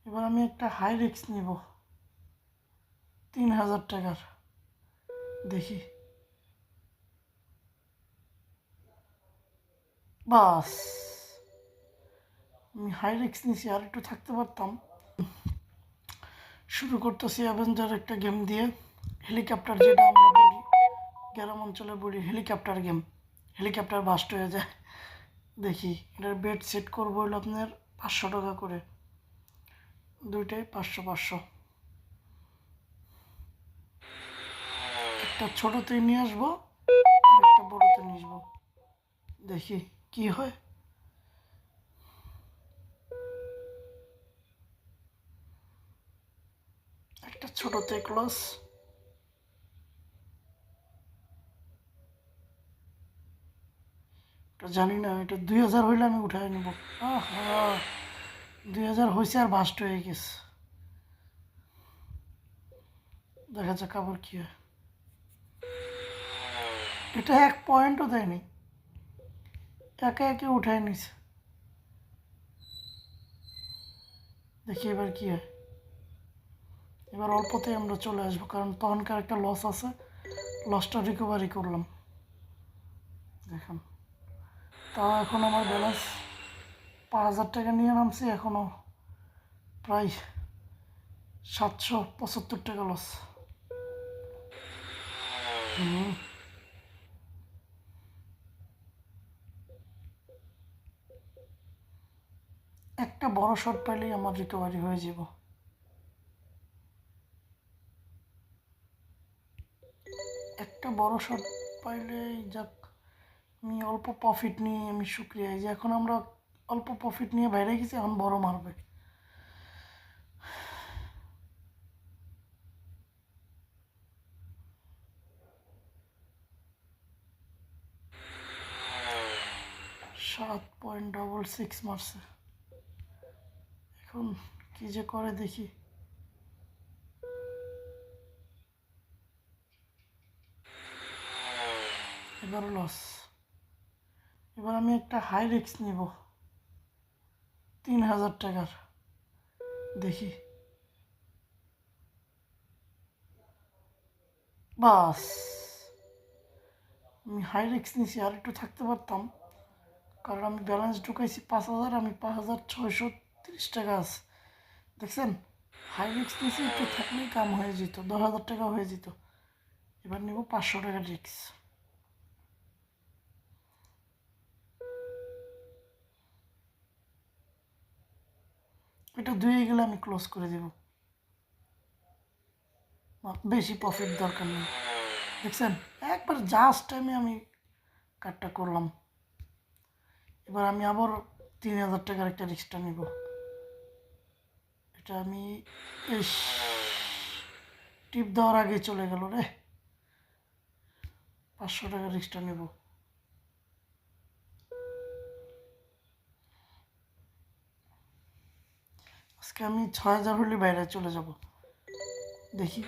এবার আমি একটা হাই রিস্ক নিব 3000 টাকার। দেখি, বাস আমি হাই রিস্ক নিছি, আর একটু থাকতে পারতাম। শুরু করতেছি অ্যাভেঞ্জার একটা গেম দিয়ে, হেলিকপ্টার, যেটা আমরা বলি গ্রাম অঞ্চলে বলি হেলিকপ্টার গেম। হেলিকপ্টার বাস্ট হয়ে যায়। দেখি, এটার বেড সেট করবো হলো আপনার 500 টাকা করে, দুইটাই 500 500। একটা ছোটোতেই নিয়ে আসবো আর একটা বড়োতে নিয়ে আসবো, দেখি কি হয়। একটা ছোটোতে ক্লোজ, এটা জানি না, এটা 2000 হইলে আমি উঠাই নিব। আহা, 2000 হয়েছে আর বাস্ট হয়ে গেছে। দেখা যাক আবার কি হয়। এটা 1 পয়েন্টও দেয়নি, একে একে উঠাই নিছে। দেখি এবার কি হয়। এবার অল্পতেই আমরা চলে আসবো, কারণ তখনকার একটা লস আছে, লসটা রিকভারি করলাম। দেখুন, তাও এখন আমার ব্যালেন্স 5000 টাকা নিয়ে নামছি, এখনও প্রায় 775 টাকা লস। একটা বড় শট পাইলেই আমার রিকভারি হয়ে যাব। একটা বড় শট পাইলেই যাক, আমি অল্প প্রফিট নিয়ে আমি শুক্রিয়া, যে এখন আমরা অল্প প্রফিট নিয়ে বাইরে গেছি, এখন বড় মারবে। $7.66 মারছে। এখন কি যে করে দেখি। এবারও লস। এবার আমি একটা হাই রিস্ক নিব 3000 টাকার। দেখি, বাস আমি হাই রিস্ক নিছি, আর একটু থাকতে পারতাম, কারণ আমি ব্যালেন্স ঢুকাইছি 5000, আমি 5630 টাকা আছে। দেখছেন, হাই রিস্ক নিছি, একটু থাকলেই কাম হয়ে যেত, 10,000 টাকা হয়ে যেত। এবার নেব 500 টাকার রিস্ক। এটা দুয়ে গেলে আমি ক্লোজ করে দেব, বেশি প্রফিট দরকার নেই। দেখছেন, একবার জাস্ট টাইমে আমি কাটটা করলাম। এবার আমি আবার 3000 টাকার একটা রিক্সটা নিব। এটা আমি ইস, টিপ দেওয়ার আগে চলে গেল রে। 500 টাকার রিক্সটা নেব। আজকে আমি 6000 হলে বাইরে চলে যাব। দেখি,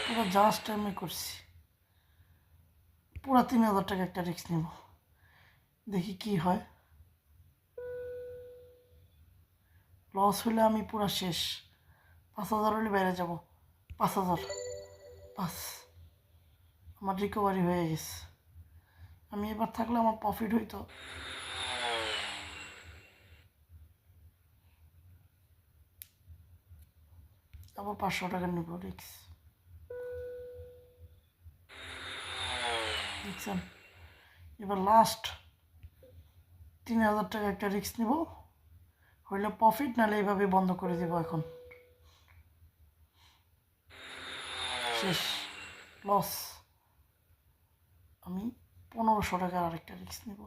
পুরো জাস্ট টাইমে করছি, পুরো 3000 টাকা একটা রিক্স নেব, দেখি কি হয়। লস হলে আমি পুরো শেষ। 5000 হলে বাইরে যাব। 5000, পাস, আমার রিকভারি হয়ে গেছে। আমি এবার থাকলে আমার প্রফিট হইতো। আবার 500 টাকা নেব রিক্স। দেখছেন, এবার লাস্ট 3000 টাকা একটা রিক্স নিব, হইলে প্রফিট, নাহলে এইভাবে বন্ধ করে দেব। এখন শেষ, লস। আমি 1500 টাকার আরেকটা রিক্স নিব,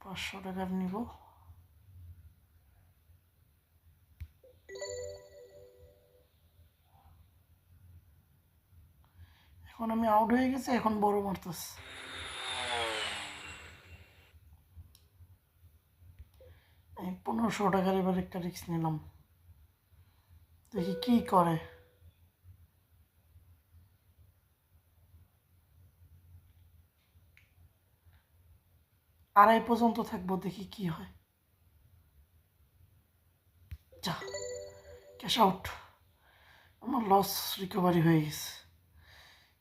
500 টাকার নিব। এখন আমি আউট হয়ে গেছি, এখন বড় মারতেছে। এই 1500 টাকার এবার একটা রিক্স নিলাম, দেখি কি করে। আড়াই পর্যন্ত থাকবো, দেখি কি হয়। যা, ক্যাশ আউট। আমার লস রিকভারি হয়ে গেছে।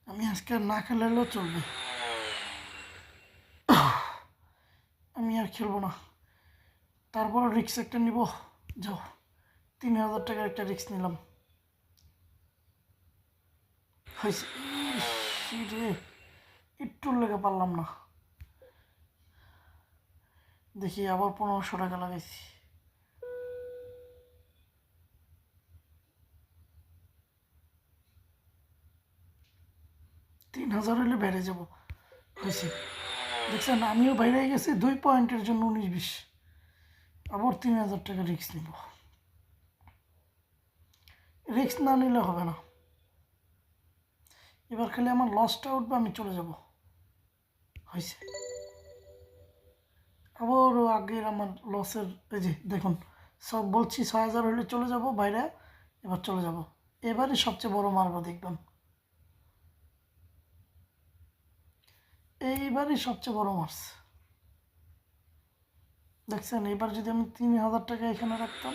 আমি আজকে আর না খেলেও চলবে, আমি আর খেলবো না। তারপর রিক্স একটা নিব। যাও, 3000 টাকার একটা রিক্স নিলাম। হয়েছে রে, একটুর লেগে পারলাম না। দেখি আবার 1500 টাকা লাগাইছি। 3000 হলে বেড়ে যাব। হয়েছে, দেখছেন আমিও বাইরে গেছি 2 পয়েন্টের জন্য 19-20। আবার 3000 টাকা রিক্স নিব। রিক্স না নিলে হবে না। এবার খালি আমার লসটা উঠবে, আমি চলে যাব। হয়েছে, আবার আগের আমার লসের, এই যে দেখুন, সব বলছি 6000 হলে চলে যাব বাইরে। এবার চলে যাব, এবারই সবচেয়ে বড় মারবো দেখবেন। এইবারই সবচেয়ে বড় মার্স দেখছেন। এবার যদি আমি 3000 টাকা এখানে রাখতাম,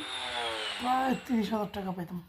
প্রায় 30,000 টাকা পেতাম।